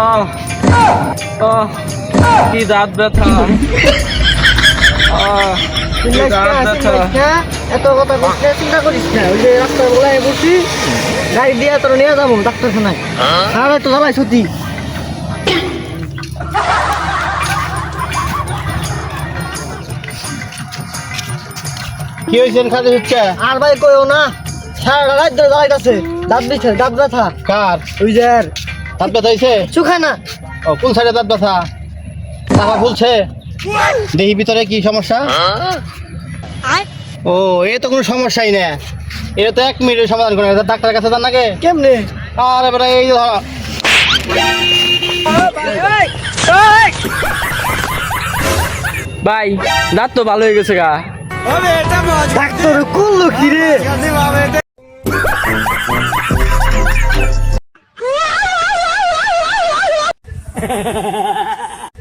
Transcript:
আহ আহ কি দাঁত ব্যথা কি দাঁত ব্যথা এত কথা বলতে চিন্তা করিস না। ওই যে রাস্তার বলায় বলছি গাড়ি দিয়ে তোর নিয়ে যাবো ডাক্তারখানায়। আর তো জ্বালাই সত্যি কি হয়েছে খাতে হচ্ছে? আর ভাই কইও না, সারা রাত ধরে জ্বালাইতেছে, দাঁত দিচ্ছে, দাঁত ব্যথা। কার ওই যে আর দাঁত ব্যথা হয়েছে? শুকায় না। ও কোন সাইডে দাঁত ব্যথা? চাপা ফুলছে? দেহি ভিতরে কি সমস্যা? ও এ তো কোনো সমস্যাই না, এটা তো 1 মিনিটের সমাধান করে ডাক্তারের কাছে যান নাকি? কেমনে? আর এবারে এই যে ধরো। ভাই দাঁত তো ভালো হয়ে গেছে গা। ডাক্তার করলো কি রে?